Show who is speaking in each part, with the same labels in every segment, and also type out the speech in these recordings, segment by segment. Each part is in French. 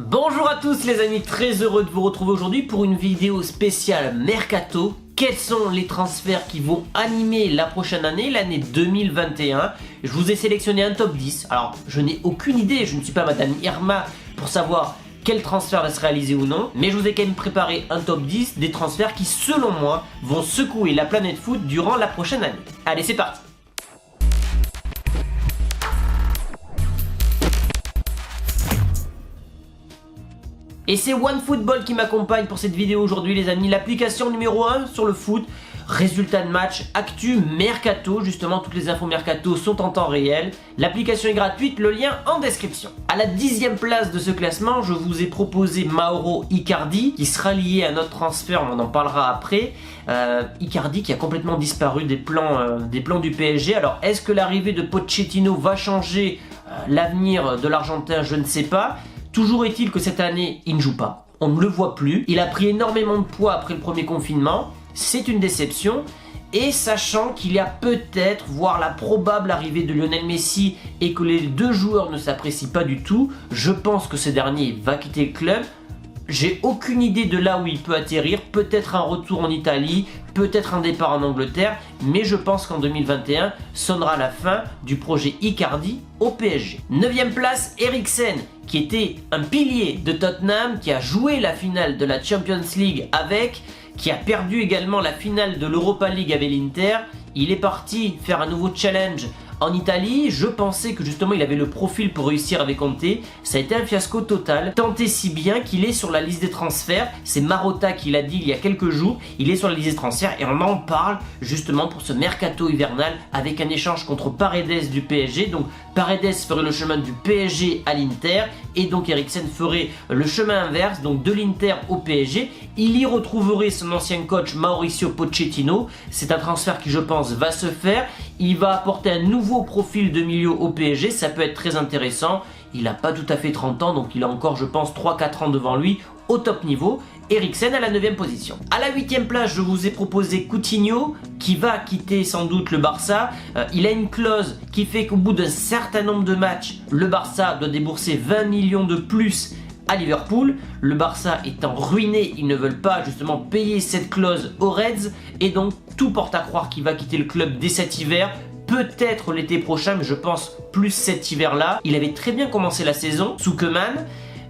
Speaker 1: Bonjour à tous les amis, très heureux de vous retrouver aujourd'hui pour une vidéo spéciale Mercato. Quels sont les transferts qui vont animer la prochaine année, l'année 2021? Je vous ai sélectionné un top 10. Alors, je n'ai aucune idée, je ne suis pas Madame Irma pour savoir quel transfert va se réaliser ou non, mais je vous ai quand même préparé un top 10 des transferts qui, selon moi, vont secouer la planète foot durant la prochaine année. Allez, c'est parti! Et c'est OneFootball qui m'accompagne pour cette vidéo aujourd'hui les amis, l'application numéro 1 sur le foot, résultats de match, actu, mercato, justement toutes les infos mercato sont en temps réel, l'application est gratuite, le lien en description. À la 10e place de ce classement, je vous ai proposé Mauro Icardi qui sera lié à notre transfert, on en parlera après. Icardi qui a complètement disparu des plans du PSG, alors est-ce que l'arrivée de Pochettino va changer l'avenir de l'Argentin? Je ne sais pas. Toujours est-il que cette année, il ne joue pas. On ne le voit plus. Il a pris énormément de poids après le premier confinement. C'est une déception. Et sachant qu'il y a peut-être, voire la probable arrivée de Lionel Messi et que les deux joueurs ne s'apprécient pas du tout, je pense que ce dernier va quitter le club. J'ai aucune idée de là où il peut atterrir, peut-être un retour en Italie, peut-être un départ en Angleterre, mais je pense qu'en 2021 sonnera la fin du projet Icardi au PSG. 9e place, Eriksen, qui était un pilier de Tottenham, qui a joué la finale de la Champions League qui a perdu également la finale de l'Europa League avec l'Inter. Il est parti faire un nouveau challenge en Italie. Je pensais que justement il avait le profil pour réussir avec Conte. Ça a été un fiasco total, tant et si bien qu'il est sur la liste des transferts. C'est Marotta qui l'a dit il y a quelques jours. Il est sur la liste des transferts et on en parle justement pour ce mercato hivernal avec un échange contre Paredes du PSG. Donc Paredes ferait le chemin du PSG à l'Inter et donc Eriksen ferait le chemin inverse, donc de l'Inter au PSG. Il y retrouverait son ancien coach Mauricio Pochettino. C'est un transfert qui je pense va se faire. Il va apporter un nouveau profil de milieu au PSG, ça peut être très intéressant. Il n'a pas tout à fait 30 ans, donc il a encore je pense 3-4 ans devant lui au top niveau. Eriksen à la 9e position. À la 8e place, je vous ai proposé Coutinho qui va quitter sans doute le Barça. Il a une clause qui fait qu'au bout d'un certain nombre de matchs, le Barça doit débourser 20 millions de plus à Liverpool. Le Barça étant ruiné, ils ne veulent pas justement payer cette clause aux Reds et donc tout porte à croire qu'il va quitter le club dès cet hiver. Peut-être l'été prochain, mais je pense plus cet hiver-là. Il avait très bien commencé la saison sous Koeman.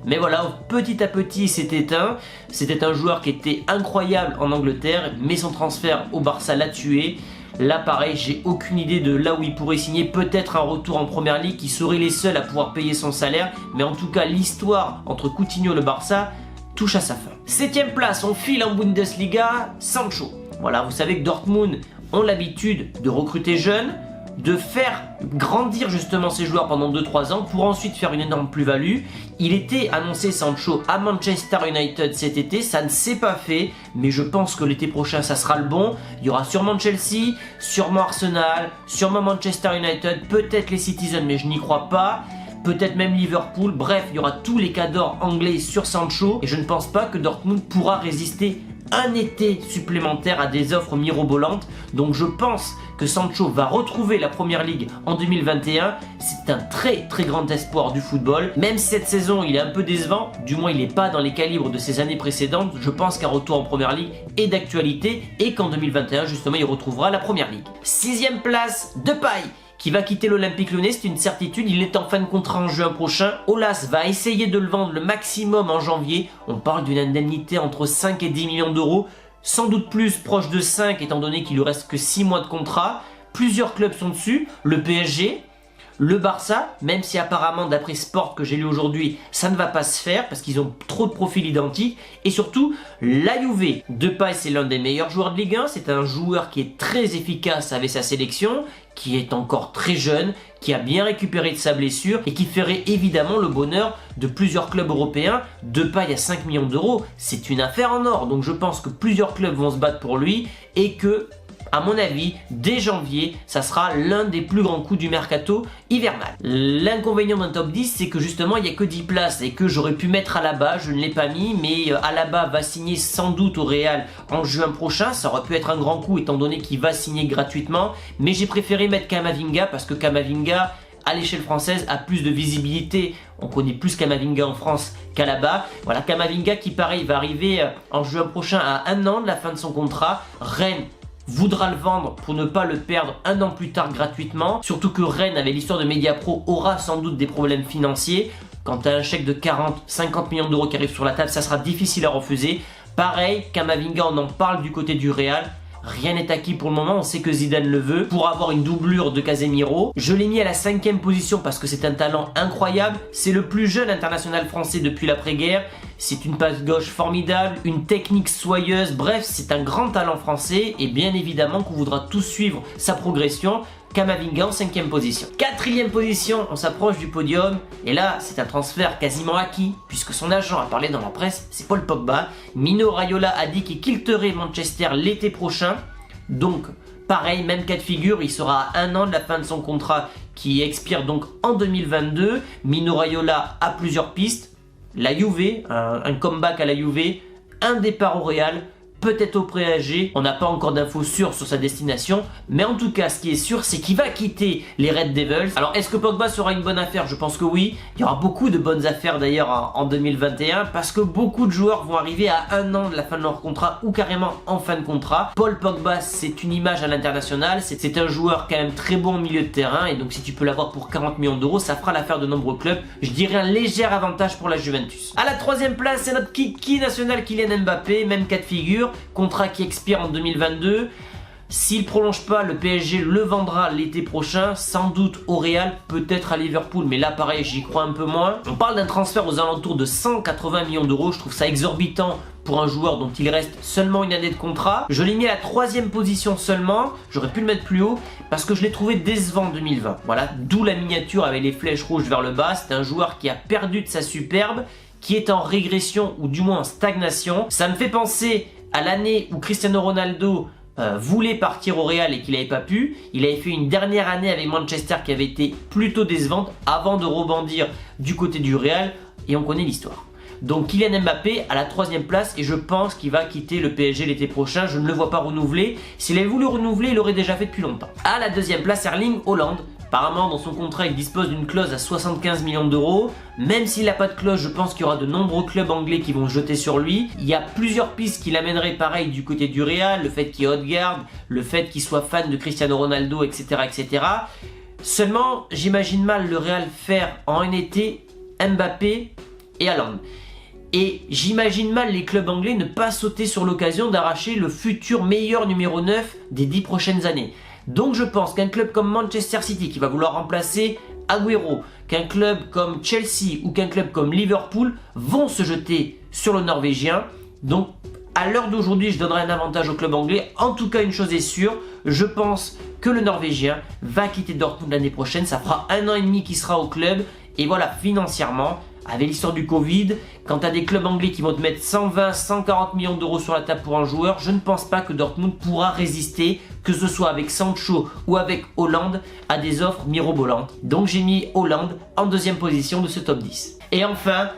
Speaker 1: Mais voilà, petit à petit, il s'est éteint. C'était un joueur qui était incroyable en Angleterre, mais son transfert au Barça l'a tué. Là, pareil, j'ai aucune idée de là où il pourrait signer. Peut-être un retour en Première Ligue, qui seraient les seuls à pouvoir payer son salaire. Mais en tout cas, l'histoire entre Coutinho et le Barça touche à sa fin. 7e place, on file en Bundesliga, Sancho. Voilà, vous savez que Dortmund ont l'habitude de recruter jeunes, de faire grandir justement ces joueurs pendant 2-3 ans pour ensuite faire une énorme plus-value. Il était annoncé Sancho à Manchester United cet été, ça ne s'est pas fait, mais je pense que l'été prochain ça sera le bon. Il y aura sûrement Chelsea, sûrement Arsenal, sûrement Manchester United, peut-être les Citizens mais je n'y crois pas. Peut-être même Liverpool, bref, il y aura tous les cadors anglais sur Sancho et je ne pense pas que Dortmund pourra résister un été supplémentaire à des offres mirobolantes. Donc je pense que Sancho va retrouver la Première Ligue en 2021. C'est un très très grand espoir du football. Même si cette saison il est un peu décevant, du moins il n'est pas dans les calibres de ses années précédentes, je pense qu'un retour en Première Ligue est d'actualité et qu'en 2021 justement il retrouvera la Première Ligue. 6e place, Depay qui va quitter l'Olympique Lyonnais, c'est une certitude, il est en fin de contrat en juin prochain. Aulas va essayer de le vendre le maximum en janvier, on parle d'une indemnité entre 5 et 10 millions d'euros, sans doute plus proche de 5 étant donné qu'il lui reste que 6 mois de contrat. Plusieurs clubs sont dessus, le PSG, le Barça, même si apparemment d'après Sport que j'ai lu aujourd'hui, ça ne va pas se faire parce qu'ils ont trop de profils identiques. Et surtout, la Juve. Depay c'est l'un des meilleurs joueurs de Ligue 1, c'est un joueur qui est très efficace avec sa sélection, qui est encore très jeune, qui a bien récupéré de sa blessure et qui ferait évidemment le bonheur de plusieurs clubs européens. Depay à 5 millions d'euros, c'est une affaire en or. Donc je pense que plusieurs clubs vont se battre pour lui et que, à mon avis, dès janvier, ça sera l'un des plus grands coups du mercato hivernal. L'inconvénient d'un top 10, c'est que justement, il n'y a que 10 places et que j'aurais pu mettre Alaba, je ne l'ai pas mis, mais Alaba va signer sans doute au Real en juin prochain. Ça aurait pu être un grand coup étant donné qu'il va signer gratuitement, mais j'ai préféré mettre Camavinga parce que Camavinga à l'échelle française a plus de visibilité. On connaît plus Kamavinga en France qu'à là-bas. Voilà, Kamavinga qui pareil va arriver en juin prochain à 1 an de la fin de son contrat. Rennes voudra le vendre pour ne pas le perdre 1 an plus tard gratuitement. Surtout que Rennes, avec l'histoire de Mediapro, aura sans doute des problèmes financiers. Quand tu as un chèque de 40-50 millions d'euros qui arrive sur la table, ça sera difficile à refuser. Pareil, Kamavinga, on en parle du côté du Real. Rien n'est acquis pour le moment, on sait que Zidane le veut pour avoir une doublure de Casemiro. Je l'ai mis à la 5e position parce que c'est un talent incroyable. C'est le plus jeune international français depuis l'après-guerre. C'est une passe gauche formidable, une technique soyeuse. Bref, c'est un grand talent français et bien évidemment qu'on voudra tous suivre sa progression. Kamavinga en 5e position. 4e position, on s'approche du podium. Et là, c'est un transfert quasiment acquis, puisque son agent a parlé dans la presse, c'est Paul Pogba. Mino Raiola a dit qu'il quitterait Manchester l'été prochain. Donc, pareil, même cas de figure, il sera à 1 an de la fin de son contrat qui expire donc en 2022. Mino Raiola a plusieurs pistes. La Juve, un comeback à la Juve, un départ au Real, peut-être au PSG, on n'a pas encore d'infos sûres sur sa destination, mais en tout cas ce qui est sûr c'est qu'il va quitter les Red Devils. Alors est-ce que Pogba sera une bonne affaire? Je pense que oui, il y aura beaucoup de bonnes affaires d'ailleurs en 2021 parce que beaucoup de joueurs vont arriver à 1 an de la fin de leur contrat ou carrément en fin de contrat. Paul Pogba c'est une image à l'international, c'est un joueur quand même très bon au milieu de terrain et donc si tu peux l'avoir pour 40 millions d'euros ça fera l'affaire de nombreux clubs. Je dirais un léger avantage pour la Juventus. À la 3e place c'est notre kiki national Kylian Mbappé, même cas de figure. Contrat qui expire en 2022. S'il prolonge pas, le PSG le vendra l'été prochain, sans doute au Real, peut-être à Liverpool, mais là pareil j'y crois un peu moins. On parle d'un transfert aux alentours de 180 millions d'euros, je trouve ça exorbitant pour un joueur dont il reste seulement une année de contrat. Je l'ai mis à la 3e position seulement, j'aurais pu le mettre plus haut, parce que je l'ai trouvé décevant en 2020. Voilà, d'où la miniature avec les flèches rouges vers le bas, c'est un joueur qui a perdu de sa superbe, qui est en régression ou du moins en stagnation. Ça me fait penser à l'année où Cristiano Ronaldo voulait partir au Real et qu'il n'avait pas pu. Il avait fait une dernière année avec Manchester qui avait été plutôt décevante avant de rebondir du côté du Real et on connaît l'histoire. Donc Kylian Mbappé à la 3e place et je pense qu'il va quitter le PSG l'été prochain. Je ne le vois pas renouveler. S'il avait voulu renouveler, il l'aurait déjà fait depuis longtemps. À la 2e place, Erling Haaland. Apparemment, dans son contrat, il dispose d'une clause à 75 millions d'euros. Même s'il n'a pas de clause, je pense qu'il y aura de nombreux clubs anglais qui vont jeter sur lui. Il y a plusieurs pistes qui l'amèneraient pareil du côté du Real, le fait qu'il y ait Odegaard, le fait qu'il soit fan de Cristiano Ronaldo, etc. etc. Seulement, j'imagine mal le Real faire en un été Mbappé et Haaland. Et j'imagine mal les clubs anglais ne pas sauter sur l'occasion d'arracher le futur meilleur numéro 9 des 10 prochaines années. Donc je pense qu'un club comme Manchester City qui va vouloir remplacer Agüero, qu'un club comme Chelsea ou qu'un club comme Liverpool vont se jeter sur le Norvégien. Donc à l'heure d'aujourd'hui je donnerai un avantage au club anglais. En tout cas une chose est sûre, je pense que le Norvégien va quitter Dortmund l'année prochaine. Ça fera 1 an et demi qu'il sera au club et voilà, financièrement, avec l'histoire du Covid, quand tu as des clubs anglais qui vont te mettre 120, 140 millions d'euros sur la table pour un joueur, je ne pense pas que Dortmund pourra résister, que ce soit avec Sancho ou avec Haaland, à des offres mirobolantes. Donc j'ai mis Haaland en 2e position de ce top 10. Et enfin,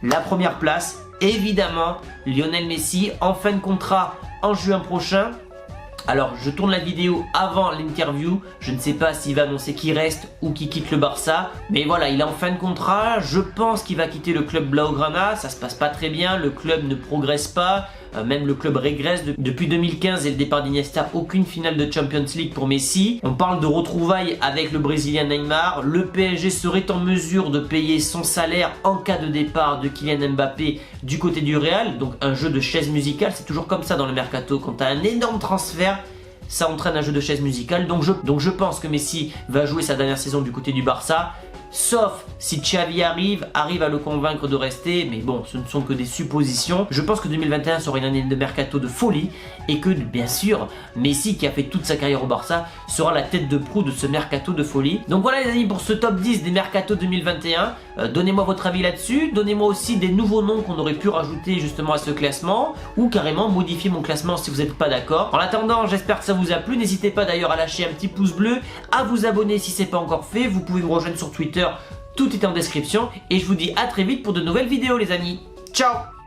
Speaker 1: la première place, évidemment, Lionel Messi en fin de contrat en juin prochain. Alors je tourne la vidéo avant l'interview, je ne sais pas s'il va annoncer qui reste ou qui quitte le Barça, mais voilà, il est en fin de contrat, je pense qu'il va quitter le club Blaugrana, ça se passe pas très bien, le club ne progresse pas, même le club régresse depuis 2015 et le départ d'Iniesta, aucune finale de Champions League pour Messi. On parle de retrouvailles avec le Brésilien Neymar, le PSG serait en mesure de payer son salaire en cas de départ de Kylian Mbappé du côté du Real, donc un jeu de chaise musicale, c'est toujours comme ça dans le mercato, quand tu as un énorme transfert, ça entraîne un jeu de chaise musicale, donc je pense que Messi va jouer sa dernière saison du côté du Barça, sauf si Xavi arrive à le convaincre de rester, mais bon, ce ne sont que des suppositions. Je pense que 2021 sera une année de mercato de folie et que, bien sûr, Messi, qui a fait toute sa carrière au Barça, sera la tête de proue de ce mercato de folie. Donc voilà les amis pour ce top 10 des mercato 2021. Donnez-moi votre avis là-dessus, donnez-moi aussi des nouveaux noms qu'on aurait pu rajouter justement à ce classement, ou carrément modifier mon classement si vous n'êtes pas d'accord. En attendant, j'espère que ça vous a plu, n'hésitez pas d'ailleurs à lâcher un petit pouce bleu, à vous abonner si ce n'est pas encore fait, vous pouvez me rejoindre sur Twitter, tout est en description, et je vous dis à très vite pour de nouvelles vidéos les amis. Ciao!